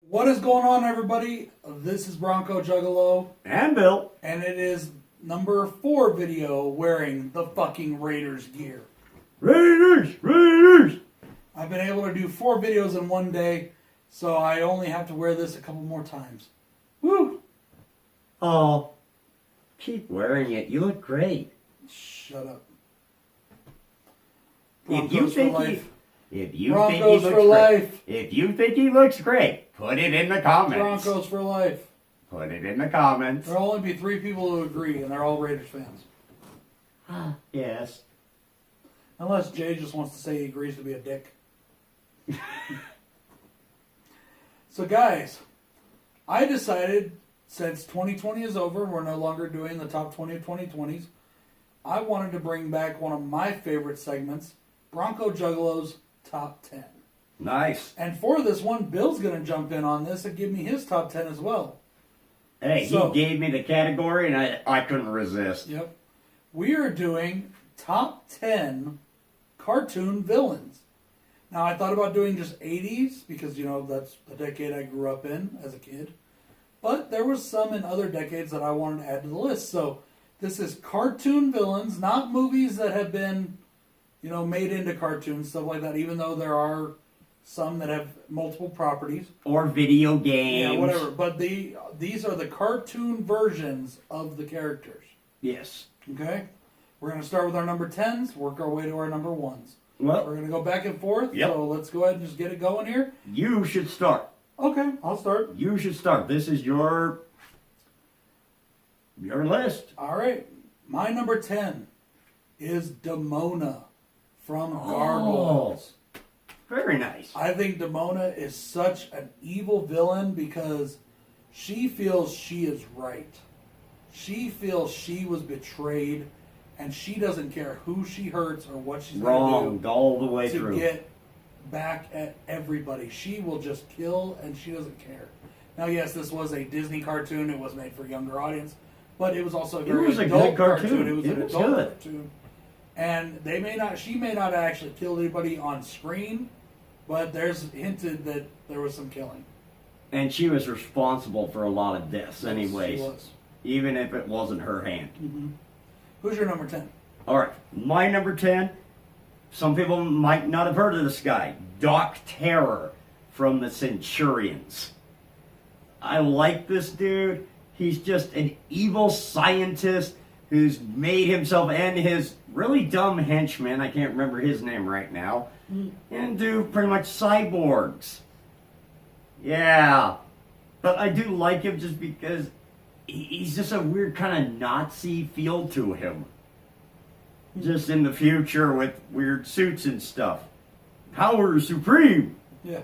What is going on, everybody? This is BroncoJuggalo. And Bill. And it is number 4 video wearing the fucking Raiders gear. Raiders! I've been able to do 4 videos in one day, so I only have to wear this a couple more times. Woo! Oh, keep wearing it. You look great. Shut up. If you Broncos for think life. if you Broncos think he looks for great, life. if you think he looks great, put it in the comments. Broncos for life. Put it in the comments. There'll only be 3 people who agree, and they're all Raiders fans. Yes. Unless Jay just wants to say he agrees to be a dick. So guys, I decided since 2020 is over, we're no longer doing the top 20 of 2020s. I wanted to bring back one of my favorite segments, BroncoJuggalo's Top 10. Nice. And for this one, Bill's going to jump in on this and give me his top 10 as well. Hey, So- he gave me the category and I couldn't resist. Yep. We are doing top 10 cartoon villains. Now, I thought about doing just 80s because, you know, that's the decade I grew up in as a kid. But there was some in other decades that I wanted to add to the list. So this is cartoon villains, not movies that have been, you know, made into cartoons, stuff like that, even though there are some that have multiple properties. Or video games. Yeah, whatever. But these are the cartoon versions of the characters. Yes. Okay? We're going to start with our number 10s, work our way to our number 1s. Well, We're going to go back and forth, Yep. so let's go ahead and just get it going here. you should start. Okay, I'll start. You should start. This is your list. All right. My number 10 is Demona from Gargoyles. Very nice. I think Demona is such an evil villain because she feels she is right. She feels she was betrayed, and she doesn't care who she hurts or what she's going Wrong to all the way do to through. get back at everybody. She will just kill, and she doesn't care. Now, yes, this was a Disney cartoon. It was made for a younger audience, but it was also a very was a adult good cartoon. It was It an was adult good. cartoon. And she may not have actually killed anybody on screen, but there's hinted that there was some killing. And she was responsible for a lot of deaths anyways. She was. Even if it wasn't her hand. Mm-hmm. Who's your number 10? Alright, my number 10, some people might not have heard of this guy. Doc Terror from the Centurions. I like this dude. He's just an evil scientist who's made himself and his really dumb henchman, I can't remember his name right now, into pretty much cyborgs. Yeah. But I do like him just because he's just a weird kind of Nazi feel to him. Just in the future with weird suits and stuff. Power supreme! Yeah.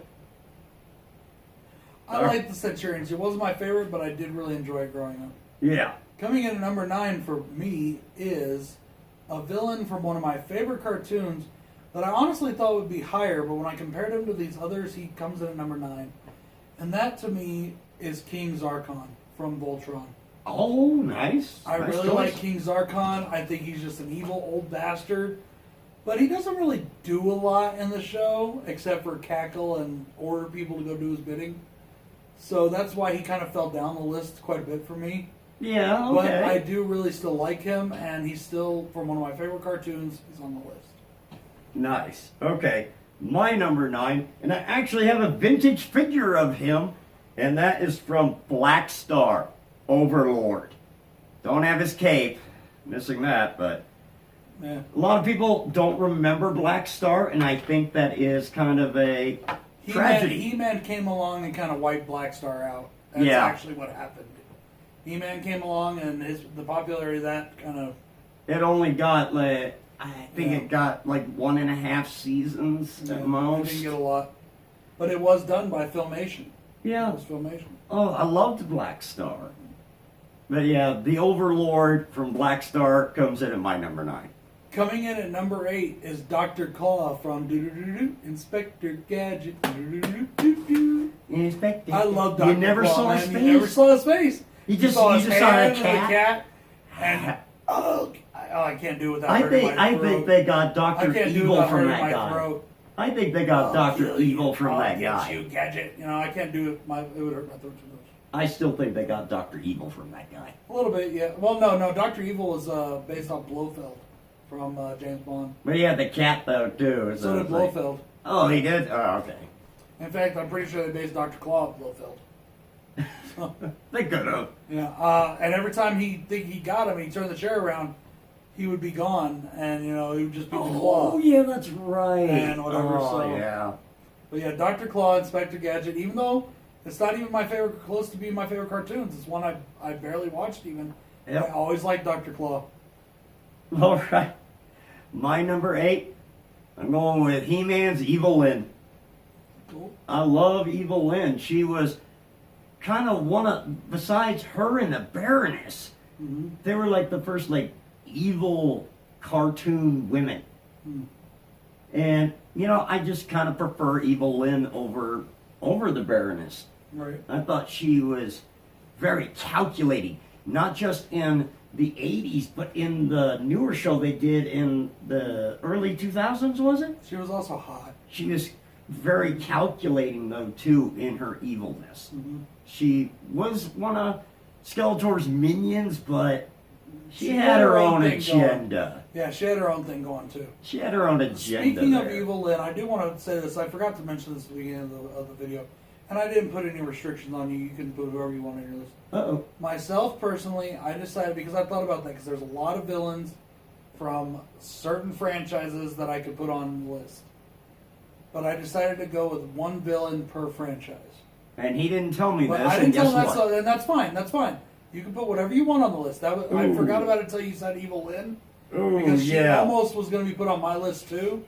I like the Centurions. It wasn't my favorite, but I did really enjoy it growing up. Yeah. Coming in at number 9 for me is a villain from one of my favorite cartoons that I honestly thought would be higher, but when I compared him to these others, he comes in at number 9. And that, to me, is King Zarkon from Voltron. Oh, nice. I Nice really choice. like King Zarkon. I think he's just an evil old bastard. But he doesn't really do a lot in the show, except for cackle and order people to go do his bidding. So that's why he kind of fell down the list quite a bit for me. Yeah, okay. But I do really still like him, and he's still, from one of my favorite cartoons, he's on the list. Nice. Okay. My number 9, and I actually have a vintage figure of him, and that is from Black Star, Overlord. Don't have his cape. Missing that, but Yeah. a lot of people don't remember Black Star, and I think that is kind of a tragedy. He-Man came along and kind of wiped Black Star out. That's Yeah. actually what happened. He-Man came along, and the popularity of that kind of... It only got like, I think Yeah. it got like 1.5 seasons at It most. didn't get a lot. But it was done by Filmation. Yeah. It was Filmation. Oh, I loved Black Star. But yeah, the Overlord from Black Star comes in at my number 9. Coming in at number 8 is Dr. Claw from Inspector Gadget. Inspector. I love Dr. You never Claw, saw man. his You face? never saw his face. You just saw his saw a hand and the cat? And I can't do it without I hurting think my I throat. think they got I Dr. can't do it Evil without from hurting that my guy. throat. I think they got Dr. Evil from that guy. You gadget. You know, I can't do it. It would hurt my throat too much. I still think they got Dr. Evil from that guy. A little bit, yeah. Well, no. Dr. Evil is based off Blofeld from James Bond. But he had the cat, though, too. So did Blofeld. Oh, he did? Oh, okay. In fact, I'm pretty sure they based Dr. Claw off Blofeld. So, they could have. Yeah. And every time he got him, he turned the chair around, he would be gone, and, you know, he would just be the Claw. Oh, yeah, that's right. And whatever, so. Yeah. But yeah, Dr. Claw, Inspector Gadget, even though it's not even my favorite, close to being my favorite cartoons. It's one I barely watched even. Yep. I always liked Dr. Claw. All right. My number 8, I'm going with He-Man's Evil Lyn. Cool. I love Evil Lyn. She was kind of one of, besides her and the Baroness, they were like the first like evil cartoon women. And, you know, I just kind of prefer Evil Lyn over the Baroness. Right. I thought she was very calculating, not just in the 80s, but in the newer show they did in the early 2000s, was it? She was also hot. She was very calculating, though, too, in her evilness. She was one of Skeletor's minions, but she had her own agenda. Yeah, she had her own thing going, too. She had her own agenda. Speaking of Evil Lyn, I do want to say this. I forgot to mention this at the beginning of the video. And I didn't put any restrictions on you. You can put whoever you want on your list. Uh-oh. Myself, personally, I decided, because I thought about that, because there's a lot of villains from certain franchises that I could put on the list. But I decided to go with one villain per franchise. And he didn't tell me but this, I didn't tell him guess what? and that's fine. That's fine. You can put whatever you want on the list. I forgot about it until you said Evil Lyn. Because she almost was going to be put on my list, too.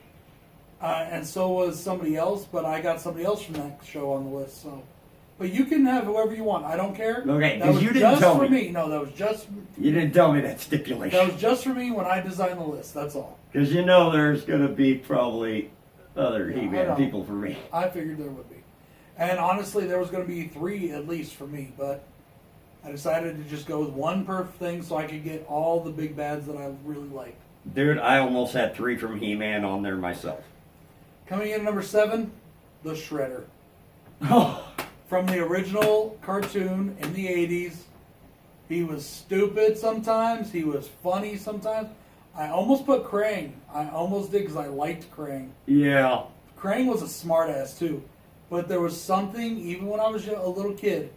And so was somebody else, but I got somebody else from that show on the list. So, but you can have whoever you want. I don't care. Okay, because you didn't tell me. No, that was just. You didn't tell me that stipulation. That was just for me when I designed the list. That's all. Because you know there's going to be probably other He-Man people for me. I figured there would be, and honestly, there was going to be 3 at least for me, but I decided to just go with one per thing so I could get all the big bads that I really liked. Dude, I almost had 3 from He-Man on there myself. Coming in at number 7, the Shredder. Oh. From the original cartoon in the 80s. He was stupid sometimes. He was funny sometimes. I almost put Krang. I almost did because I liked Krang. Yeah. Krang was a smartass too. But there was something, even when I was a little kid,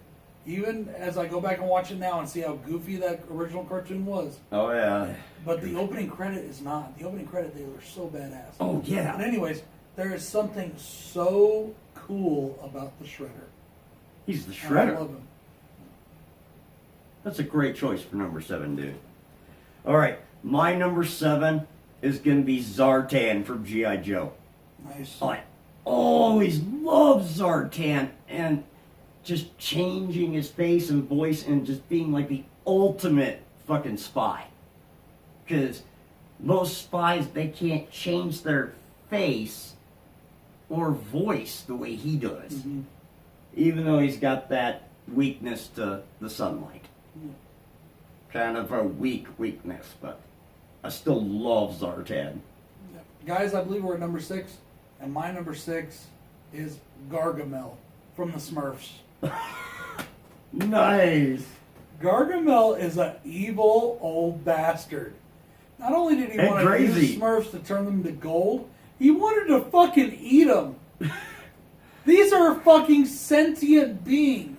even as I go back and watch it now and see how goofy that original cartoon was. Oh, yeah. But the opening credit is not. The opening credit, they were so badass. Oh, yeah. But anyways, there is something so cool about the Shredder. He's the Shredder. I love him. That's a great choice for number 7, dude. All right, my number 7 is going to be Zartan from G.I. Joe. Nice. I always loved Zartan and just changing his face and voice and just being like the ultimate fucking spy. Because most spies, they can't change their face or voice the way he does. Mm-hmm. Even though he's got that weakness to the sunlight. Mm-hmm. Kind of a weakness, but I still love Zartan. Guys, I believe we're at number 6, and my number 6 is Gargamel from the Smurfs. Nice. Gargamel is an evil old bastard. Not only did he want to use Smurfs to turn them to gold, he wanted to fucking eat them. These are fucking sentient beings.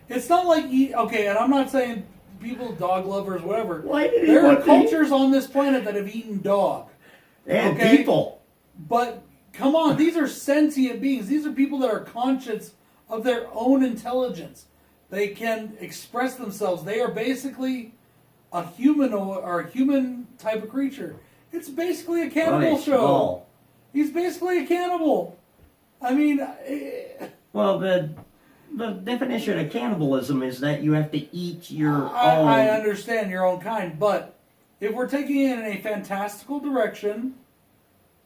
It's not like okay, and I'm not saying people, dog lovers, whatever. There are cultures on this planet that have eaten dog. And people. But come on, these are sentient beings. These are people that are conscious of their own intelligence. They can express themselves. They are basically a human or a human type of creature. It's basically a cannibal show. Small. He's basically a cannibal. I mean, well, the definition of cannibalism is that you have to eat your own. I understand your own kind, but if we're taking it in a fantastical direction,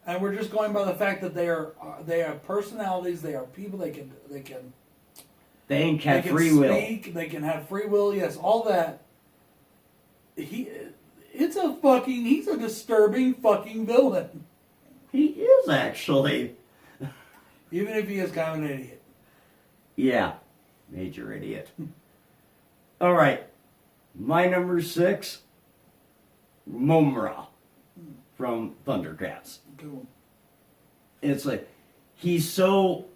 and we're just going by the fact that they have personalities, they are people, they can have free will. They can have free will. Yes, all that. He's a disturbing fucking villain. He is actually. Even if he is kind of an idiot. Yeah, major idiot. All right, my number 6, Monroe from Thundercats. Cool. It's like he's so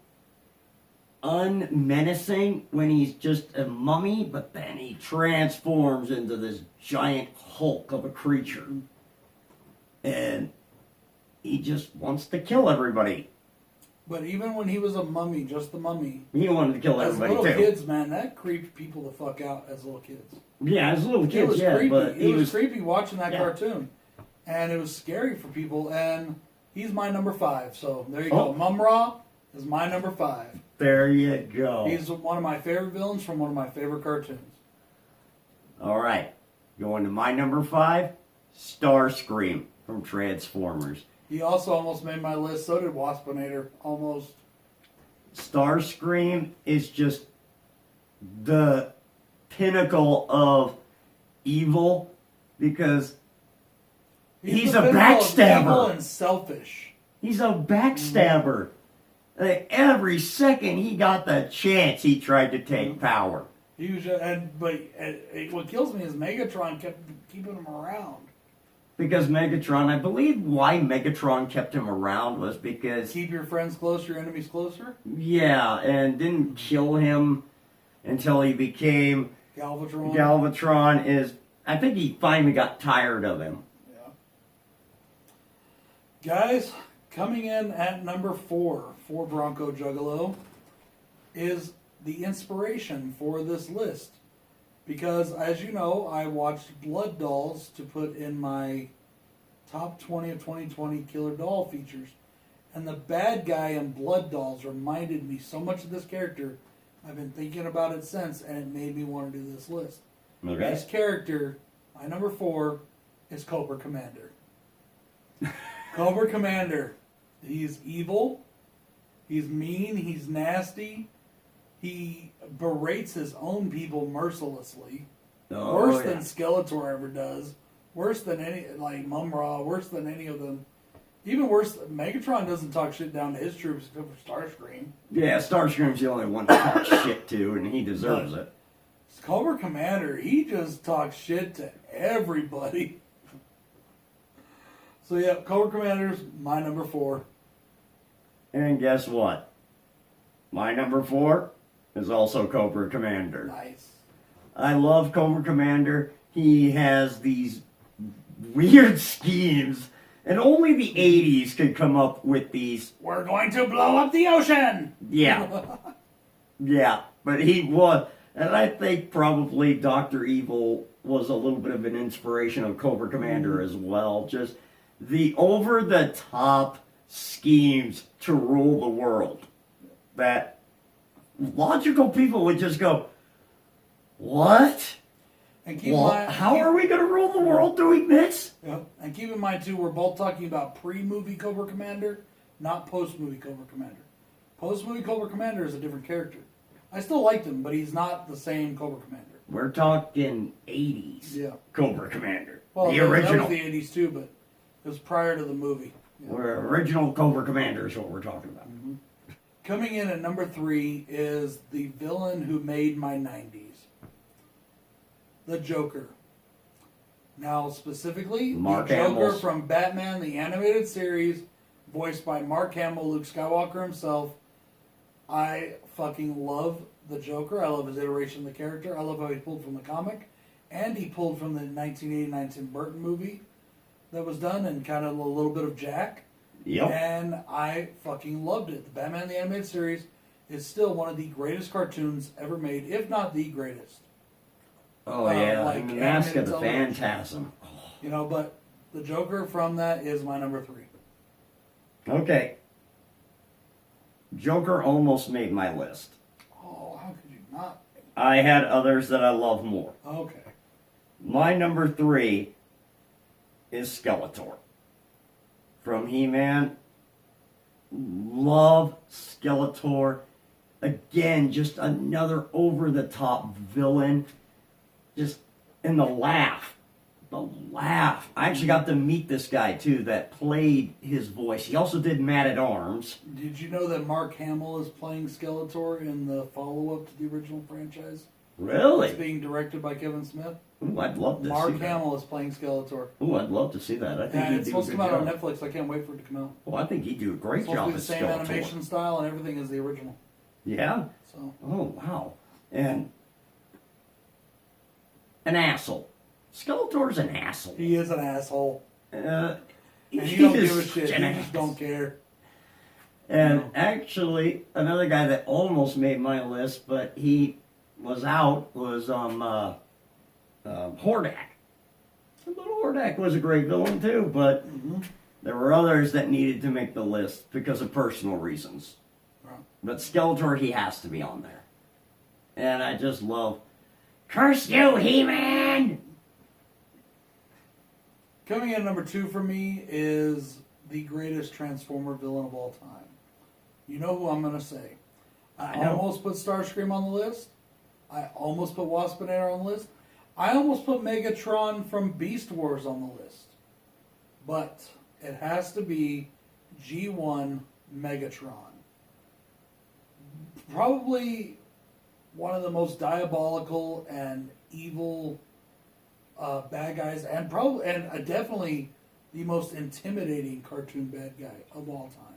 unmenacing when he's just a mummy, but then he transforms into this giant hulk of a creature. And he just wants to kill everybody. But even when he was a mummy, just the mummy, He wanted to kill as everybody little too. kids, man, that creeped people the fuck out as little kids. Yeah, as little It kids, was yeah, creepy. but It he was was creepy watching that Yeah. cartoon. And it was scary for people. And he's my number 5. So there you Oh. go. Mumra is my number 5. There you go. He's one of my favorite villains from one of my favorite cartoons. All right, going to my number 5, Starscream from Transformers. He also almost made my list. So did Waspinator. Almost. Starscream is just the pinnacle of evil because he's the a pinnacle of backstabber. evil and selfish. he's a backstabber. Like, every second he got the chance, he tried to take power. He was, what kills me is Megatron kept keeping him around. Because Megatron, I believe why Megatron kept him around was because Keep your friends closer, your enemies closer. yeah, and didn't kill him until he became Galvatron. Galvatron. I think he finally got tired of him. Yeah. Guys, coming in at number 4 for Bronco Juggalo is the inspiration for this list. Because, as you know, I watched Blood Dolls to put in my top 20 of 2020 killer doll features. And the bad guy in Blood Dolls reminded me so much of this character. I've been thinking about it since, and it made me want to do this list. Okay. This character, my number 4, is Cobra Commander. Cobra Commander. He's evil. He's mean. He's nasty. He berates his own people mercilessly. Worse than Skeletor ever does. Worse than any, like Mumra. Worse than any of them. Even worse, Megatron doesn't talk shit down to his troops except for Starscream. Yeah, Starscream's the only one to talk shit to, and he deserves it. Cobra Commander, he just talks shit to everybody. So yeah, Cobra Commander's my number 4. And guess what? My number 4 is also Cobra Commander. Nice. I love Cobra Commander. He has these weird schemes, and only the 80s could come up with these. We're going to blow up the ocean! Yeah. Yeah, but he was. And I think probably Dr. Evil was a little bit of an inspiration of Cobra Commander as well. Just the over-the-top schemes to rule the world that logical people would just go, what? And How are we going to rule the world doing this? Yeah. And keep in mind, too, we're both talking about pre-movie Cobra Commander, not post-movie Cobra Commander. Post-movie Cobra Commander is a different character. I still liked him, but he's not the same Cobra Commander. We're talking 80s Cobra Commander. Well, the that original. was the 80s, too, but it was prior to the movie. Yeah. We're original Cobra Commander is what we're talking about. Mm-hmm. Coming in at number 3 is the villain who made my 90s. The Joker. Now, specifically, Mark the Joker Hamill's. from Batman, the animated series, voiced by Mark Hamill, Luke Skywalker himself. I fucking love the Joker. I love his iteration of the character. I love how he pulled from the comic. And he pulled from the 1989 Tim Burton movie that was done, and kind of a little bit of Jack. Yep. And I fucking loved it. The Batman the Animated Series is still one of the greatest cartoons ever made, if not the greatest. Oh, yeah. like And the Mask of animated the television. Phantasm. You know, but the Joker from that is my number 3. Okay. Joker almost made my list. Oh, how could you not? I had others that I love more. Okay. My number 3 is Skeletor. From He-Man. Love Skeletor. Again, just another over-the-top villain. Just in the laugh. the laugh. I actually got to meet this guy too that played his voice. He also did Man-at-Arms. Did you know that Mark Hamill is playing Skeletor in the follow-up to the original franchise? Really? It's being directed by Kevin Smith. Ooh, I'd love to see Mark that. Hamill is playing Skeletor. Ooh, I'd love to see that. I think And he'd it's do a supposed to good come out on job. Netflix. I can't wait for it to come out. Well, I think he'd do a great It's supposed job to be as the same Skeletor. animation style and everything as the original. Yeah? So Oh, wow. And an asshole. Skeletor's an asshole. he is an asshole. And And you don't give a shit. You just don't care. And actually, another guy that almost made my list, but he was out, was Hordak. But Hordak was a great villain too, but there were others that needed to make the list because of personal reasons. Right. But Skeletor, he has to be on there. And I just love, curse you, He-Man! Coming in number 2 for me is the greatest Transformer villain of all time. You know who I'm going to say. I know. almost put Starscream on the list. I almost put Waspinator on the list. I almost put Megatron from Beast Wars on the list. But it has to be G1 Megatron. Probably one of the most diabolical and evil bad guys, and definitely the most intimidating cartoon bad guy of all time.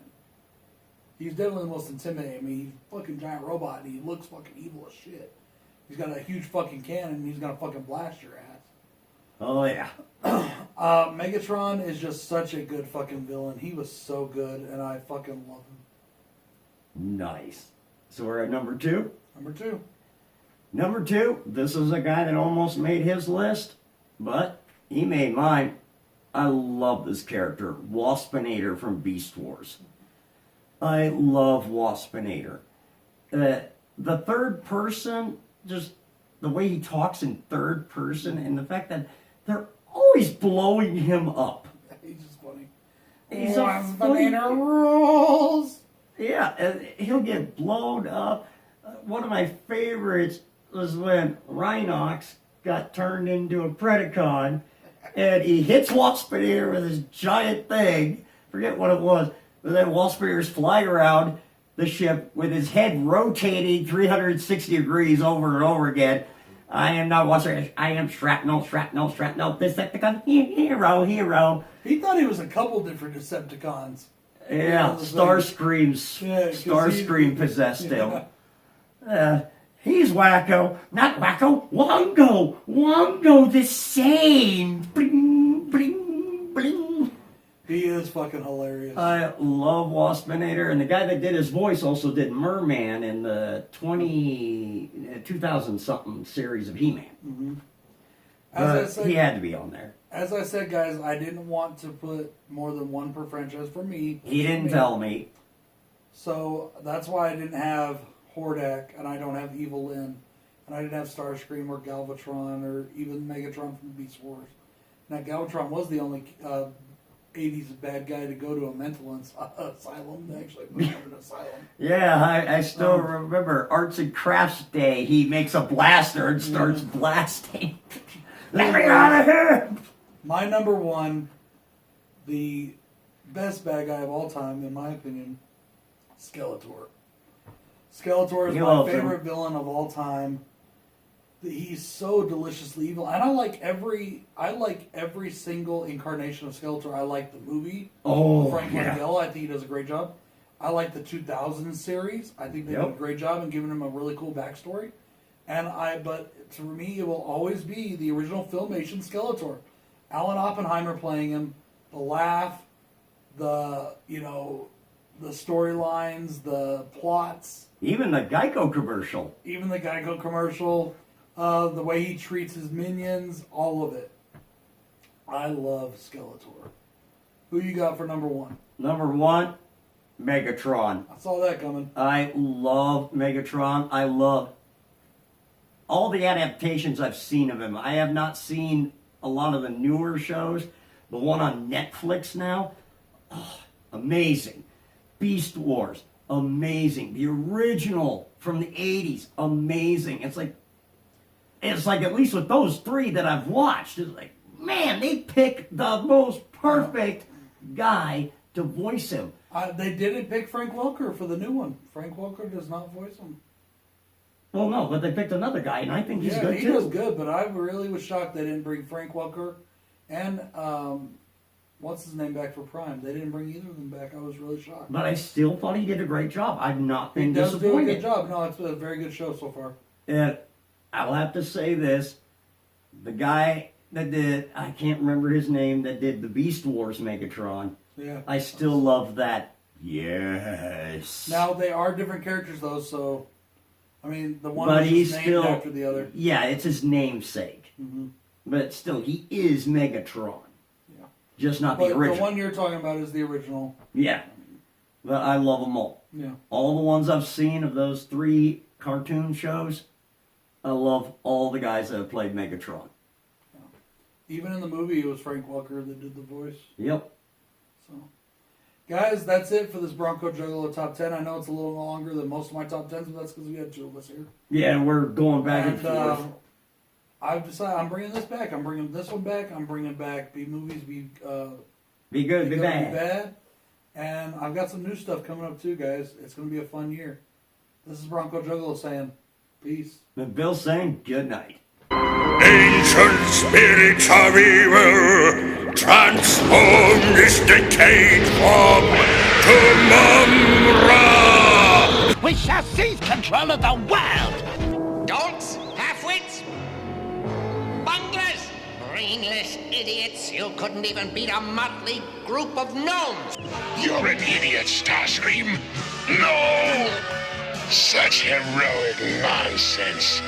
He's definitely the most intimidating. I mean, he's a fucking giant robot, and he looks fucking evil as shit. He's got a huge fucking cannon, and he's gonna fucking blast your ass. Oh, yeah. Megatron is just such a good fucking villain. He was so good, and I fucking love him. Nice. So we're at number 2. Number 2. Number 2, this is a guy that almost made his list, but he made mine. I love this character, Waspinator from Beast Wars. I love Waspinator. The third person, just the way he talks in third person, and the fact that they're always blowing him up. He's just funny. He's a funny, Waspinator rules! yeah, and he'll get blown up. One of my favorites was when Rhinox got turned into a Predacon, and he hits Waspinator with his giant thing. Forget what it was. But then Waspinator's flying around the ship with his head rotating 360 degrees over and over again. I am not Waspinator. I am Shrapnel, Decepticon, hero. He thought he was a couple different Decepticons. Yeah, Starscream possessed him. He's wacko. Not wacko. Wongo the same. Bling, bling, bling. He is fucking hilarious. I love Waspinator. And the guy that did his voice also did Merman in the 2000-something series of He-Man. He had to be on there. As I said, guys, I didn't want to put more than one per franchise for me. He didn't tell me. So that's why I didn't have Hordak, and I don't have Evil Lyn, and I didn't have Starscream or Galvatron or even Megatron from Beast Wars. Now, Galvatron was the only 80s bad guy to go to a mental asylum. They actually put him in an asylum. Yeah, I still remember Arts and Crafts Day. He makes a blaster and starts blasting. Let me out of here! My number 1, the best bad guy of all time, in my opinion, Skeletor. Skeletor is my favorite villain of all time. He's so deliciously evil, and I like every single incarnation of Skeletor. I like the movie. Frank Langella. I think he does a great job. I like the 2000 series. I think they did a great job in giving him a really cool backstory. But for me, it will always be the original Filmation Skeletor. Alan Oppenheimer playing him. The laugh, the storylines, the plots. Even the Geico commercial. The way he treats his minions, all of it. I love Skeletor. Who you got for number 1? Number 1, Megatron. I saw that coming. I love Megatron. I love all the adaptations I've seen of him. I have not seen a lot of the newer shows. The one on Netflix now, amazing. Beast Wars, amazing. The original from the 80s, amazing. It's like at least with those 3 that I've watched, it's like, man, they picked the most perfect guy to voice him. They didn't pick Frank Welker for the new one. Frank Welker does not voice him. Well, no, but they picked another guy, and I think he's good he too. was good, but I really was shocked they didn't bring Frank Welker and what's his name back for Prime. They didn't bring either of them back. I was really shocked. But I still thought he did a great job. I've not been He does disappointed. do a good job. No, it's a very good show so far. And I'll have to say this. The guy that did, I can't remember his name, that did the Beast Wars Megatron. Yeah. I still love that. Yes. Now, they are different characters, though, so, I mean, the one But is he's named still, after the other. yeah, it's his namesake. Mm-hmm. But still, he is Megatron. Yeah. Just not But the original. the one you're talking about is the original. Yeah. But I love them all. Yeah. All the ones I've seen of those 3 cartoon shows, I love all the guys that have played Megatron. Yeah. Even in the movie, it was Frank Welker that did the voice. Yep. So, guys, that's it for this Bronco Juggalo Top 10. I know it's a little longer than most of my Top 10s, but that's because we had 2 of us here. Yeah, we're going back and forth. I've decided I'm bringing this back. I'm bringing this one back. I'm bringing back B-movies, Be good, be bad. And I've got some new stuff coming up too, guys. It's going to be a fun year. This is Bronco Juggalo saying peace. And Bill saying good night. Ancient spirits of evil, transform this decayed form to Monroe! We shall seize control of the world! Dolts, half-wits, bunglers, brainless idiots. You couldn't even beat a motley group of gnomes. You're an idiot, Starscream. No! Such heroic nonsense.